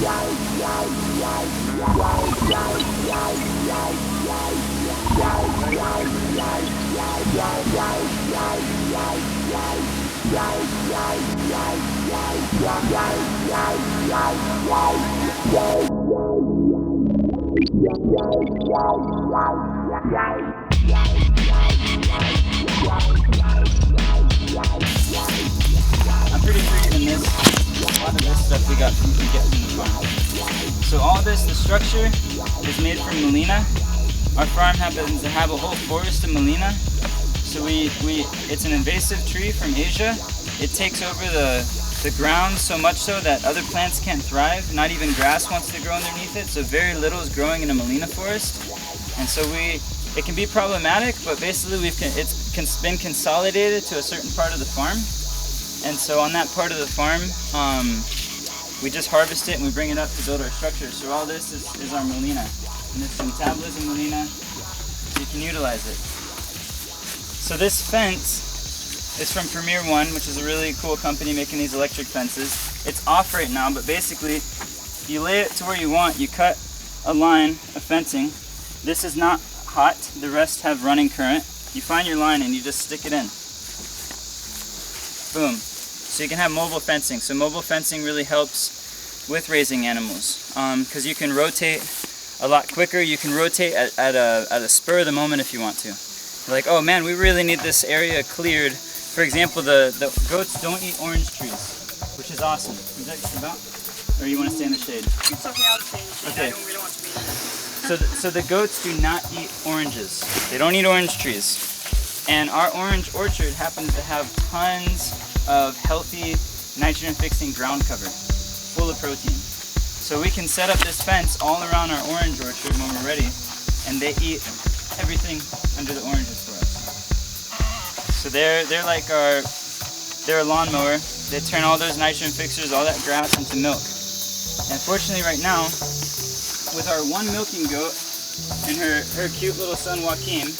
I'm pretty sure even this, a lot of this stuff we get from the farm. So all this, the structure is made from Molina. Our farm happens to have a whole forest of Molina. So it's an invasive tree from Asia. It takes over the ground so much so that other plants can't thrive. Not even grass wants to grow underneath it. So very little is growing in a Molina forest. And so it can be problematic, but basically it's been consolidated to a certain part of the farm. And so on that part of the farm, we just harvest it and we bring it up to build our structure. So all this is our Molina. And it's some tablas of Molina, so you can utilize it. So this fence is from Premier One, which is a really cool company making these electric fences. It's off right now, but basically you lay it to where you want. You cut a line of fencing. This is not hot, the rest have running current. You find your line and you just stick it in. Boom. So you can have mobile fencing. So mobile fencing really helps with raising animals because you can rotate a lot quicker. You can rotate at a spur of the moment if you want to. You're like, oh man, we really need this area cleared. For example, the goats don't eat orange trees, which is awesome. Is that just about? Or you want to stay in the shade? It's okay, I'll stay in the shade. Okay. I don't really want to be in So the goats do not eat oranges. They don't eat orange trees. And our orange orchard happens to have tons of healthy nitrogen-fixing ground cover, full of protein. So we can set up this fence all around our orange orchard when we're ready, and they eat everything under the oranges for us. So they're like they're a lawnmower. They turn all those nitrogen fixers, all that grass into milk. And fortunately right now, with our one milking goat and her cute little son Joaquin,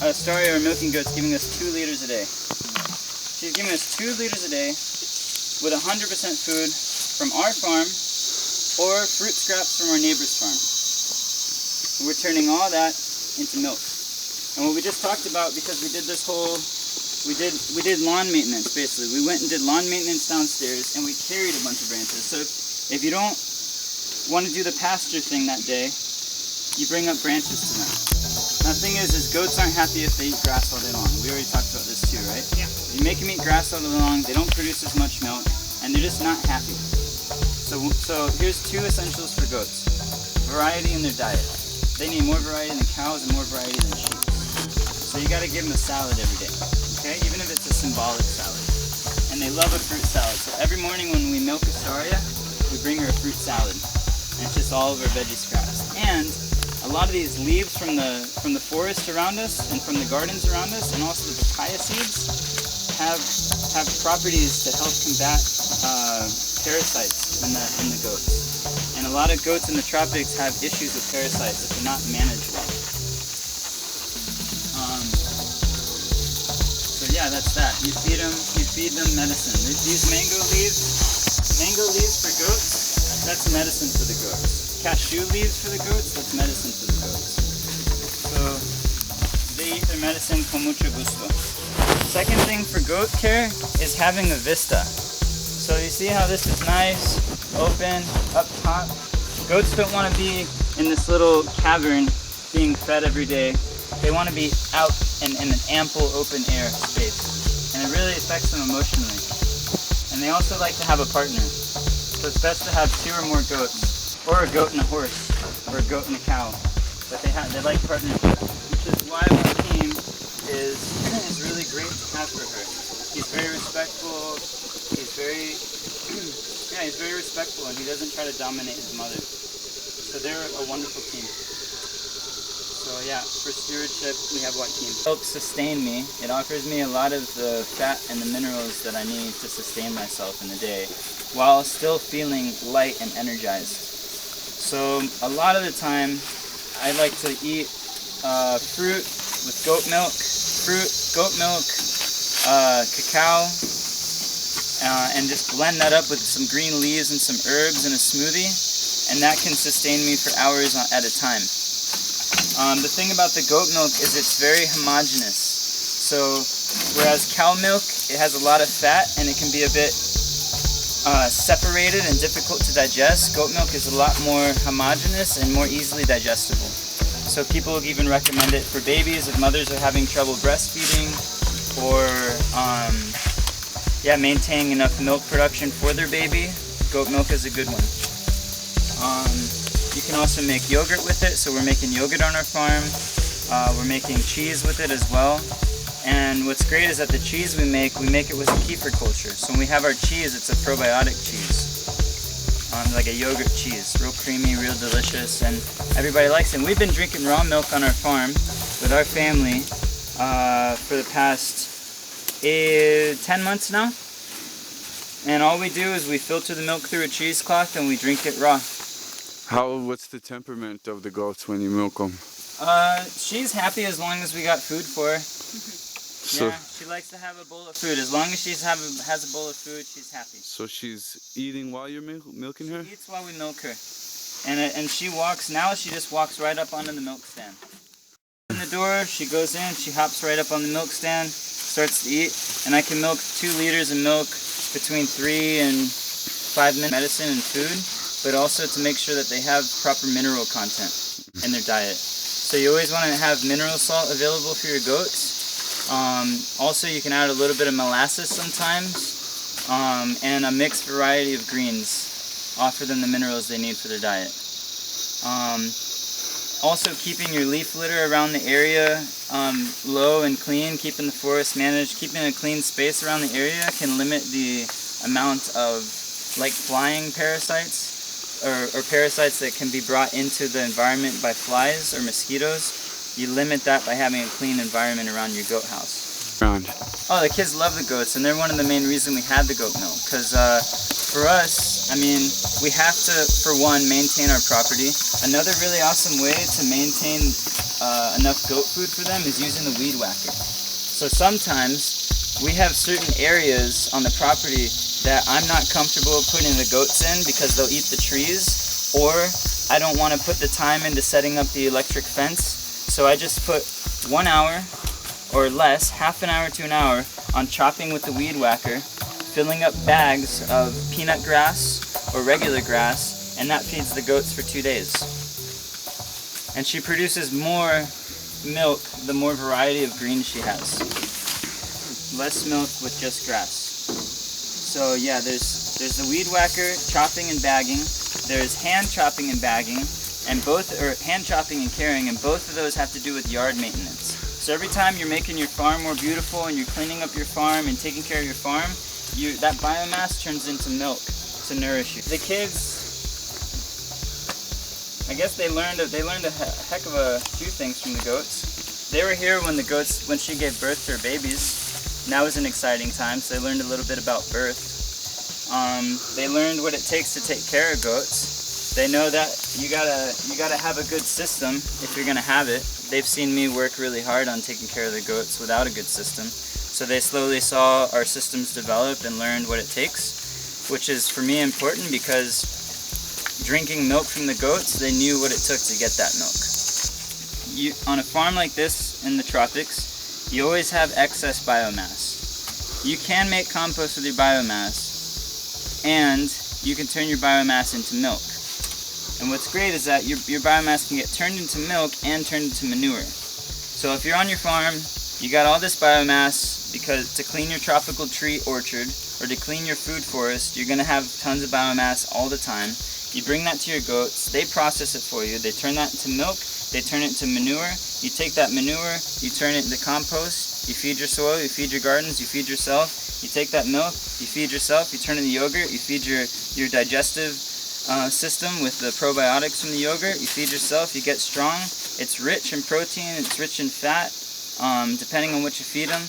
Astoria, our milking goat's giving us 2 liters a day. She's giving us 2 liters a day with 100% food from our farm or fruit scraps from our neighbor's farm. We're turning all that into milk. And what we just talked about, because we did we did lawn maintenance basically. We went and did lawn maintenance downstairs and we carried a bunch of branches. So if you don't want to do the pasture thing that day, you bring up branches to them. Now the thing is goats aren't happy if they eat grass all day long. We already talked about this too, right? Yeah. You make them eat grass all day long, they don't produce as much milk, and they're just not happy. So here's 2 essentials for goats. Variety in their diet. They need more variety than cows and more variety than sheep. So you gotta give them a salad every day, okay? Even if it's a symbolic salad. And they love a fruit salad. So every morning when we milk Astoria, we bring her a fruit salad. And it's just all of our veggie scraps. And a lot of these leaves from the forest around us and from the gardens around us, and also the papaya seeds, have properties to help combat parasites in the goats. And a lot of goats in the tropics have issues with parasites if they're not managed well. So yeah, that's that. You feed them medicine. These mango leaves for goats, that's medicine for the goats. Cashew leaves for the goats, that's medicine for the goats. So they eat their medicine con mucho gusto. Second thing for goat care is having a vista. So you see how this is nice, open, up top? Goats don't want to be in this little cavern being fed every day. They want to be out in an ample open air space. And it really affects them emotionally. And they also like to have a partner. So it's best to have 2 or more goats, or a goat and a horse, or a goat and a cow. But they like partnership, which is why Joaquin is really great to have for her. He's very respectful. He's very respectful, and he doesn't try to dominate his mother. So they're a wonderful team. So yeah, for stewardship, we have Joaquin. It helps sustain me. It offers me a lot of the fat and the minerals that I need to sustain myself in the day, while still feeling light and energized. So a lot of the time, I like to eat fruit with goat milk, cacao, and just blend that up with some green leaves and some herbs in a smoothie, and that can sustain me for hours at a time. The thing about the goat milk is it's very homogeneous. So whereas cow milk, it has a lot of fat and it can be a bit separated and difficult to digest, goat milk is a lot more homogeneous and more easily digestible. So people even recommend it for babies if mothers are having trouble breastfeeding or maintaining enough milk production for their baby. Goat milk is a good one. You can also make yogurt with it, so we're making yogurt on our farm. We're making cheese with it as well. And what's great is that the cheese we make it with a kefir culture. So when we have our cheese, it's a probiotic cheese. Like a yogurt cheese, real creamy, real delicious, and everybody likes it. And we've been drinking raw milk on our farm with our family for the past 10 months now. And all we do is we filter the milk through a cheesecloth and we drink it raw. What's the temperament of the goats when you milk them? She's happy as long as we got food for her. So, yeah, she likes to have a bowl of food. As long as she has a bowl of food, she's happy. So she's eating while you're milking her? She eats while we milk her. And she walks, now she just walks right up onto the milk stand. In the door, she goes in, she hops right up on the milk stand, starts to eat, and I can milk 2 liters of milk between 3 and 5 minutes, medicine and food, but also to make sure that they have proper mineral content in their diet. So you always want to have mineral salt available for your goats. Also you can add a little bit of molasses sometimes, and a mixed variety of greens. Offer them the minerals they need for their diet. Also keeping your leaf litter around the area low and clean, keeping the forest managed, keeping a clean space around the area can limit the amount of like flying parasites or parasites that can be brought into the environment by flies or mosquitoes. You limit that by having a clean environment around your goat house. Oh, the kids love the goats, and they're one of the main reasons we had the goat milk. Because for us, I mean, we have to, for one, maintain our property. Another really awesome way to maintain enough goat food for them is using the weed whacker. So sometimes we have certain areas on the property that I'm not comfortable putting the goats in because they'll eat the trees, or I don't want to put the time into setting up the electric fence. So I just put 1 hour or less, half an hour to an hour, on chopping with the weed whacker, filling up bags of peanut grass or regular grass, and that feeds the goats for 2 days. And she produces more milk the more variety of greens she has. Less milk with just grass. So yeah, there's the weed whacker, chopping and bagging. There's hand chopping and bagging, and hand chopping and carrying, and both of those have to do with yard maintenance. So every time you're making your farm more beautiful and you're cleaning up your farm and taking care of your farm, that biomass turns into milk to nourish you. The kids, I guess they learned a heck of a few things from the goats. They were here when she gave birth to her babies. And that was an exciting time, so they learned a little bit about birth. They learned what it takes to take care of goats. They know that you gotta have a good system if you're gonna have it. They've seen me work really hard on taking care of the goats without a good system. So they slowly saw our systems develop and learned what it takes, which is for me important because drinking milk from the goats, they knew what it took to get that milk. On a farm like this in the tropics, you always have excess biomass. You can make compost with your biomass, and you can turn your biomass into milk. And what's great is that your biomass can get turned into milk and turned into manure. So if you're on your farm, you got all this biomass because to clean your tropical tree orchard or to clean your food forest, you're going to have tons of biomass all the time. You bring that to your goats, they process it for you, they turn that into milk, they turn it into manure. You take that manure, you turn it into compost, you feed your soil, you feed your gardens, you feed yourself. You take that milk, you feed yourself, you turn it into yogurt, you feed your digestive system with the probiotics from the yogurt, you feed yourself, you get strong. It's rich in protein, it's rich in fat, depending on what you feed them.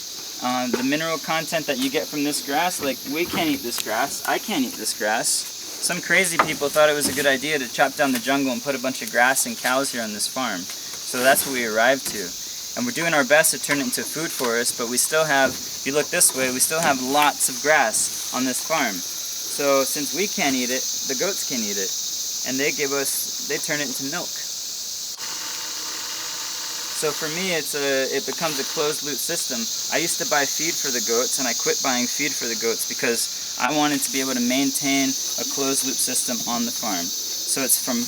The mineral content that you get from this grass, like we can't eat this grass, I can't eat this grass. Some crazy people thought it was a good idea to chop down the jungle and put a bunch of grass and cows here on this farm. So that's what we arrived to. And we're doing our best to turn it into a food forest, but we still have If you look this way, we still have lots of grass on this farm. So since we can't eat it, the goats can eat it. And they turn it into milk. So for me, it becomes a closed loop system. I used to buy feed for the goats, and I quit buying feed for the goats because I wanted to be able to maintain a closed loop system on the farm. So it's from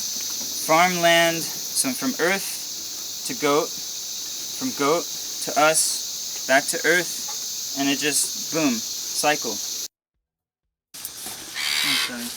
farmland, so from earth to goat, from goat to us, back to earth, and it just, boom, cycle. Okay.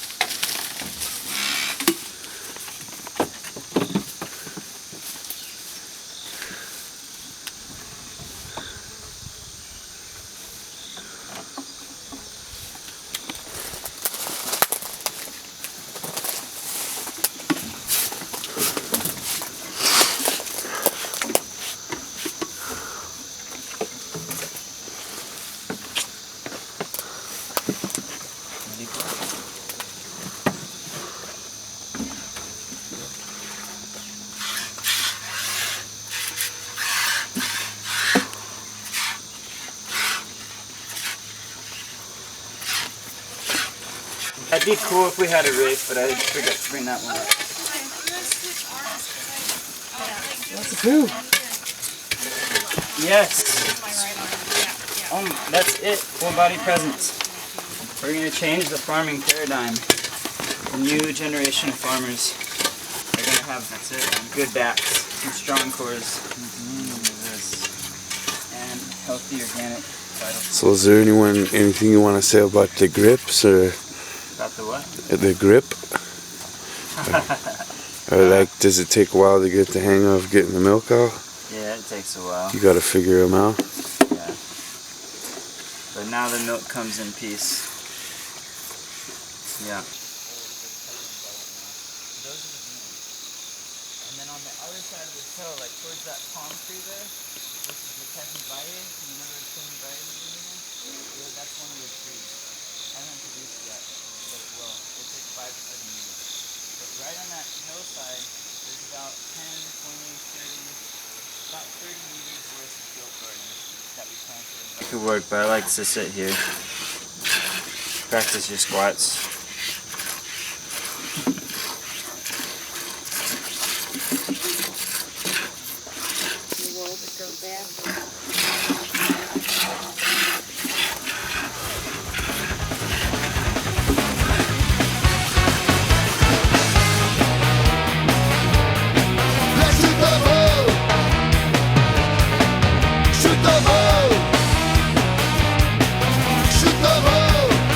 That'd be cool if we had a rake, but I forgot to bring that one up. That's cool. Yes. That's it. Full body presence. We're going to change the farming paradigm. The new generation of farmers are going to have good backs and strong cores and healthy organic vitals. So is there anything you want to say about the grips or? About the what? The grip? Or like, does it take a while to get the hang of getting the milk out? Yeah, it takes a while. You gotta figure them out. Yeah. But now the milk comes in peace. Yeah. And then on the other side of the hill, like towards that palm tree there, which is the Tehibaye, you know where the Tehibaye is? Yeah, that's one of the trees. I haven't produced yet, but it will. It takes 5 to 7 years. But right on that hillside, there's about 10, 20, 30, about 30 meters worth of goat garden that we planted. Could work, but I like to sit here. Practice your squats.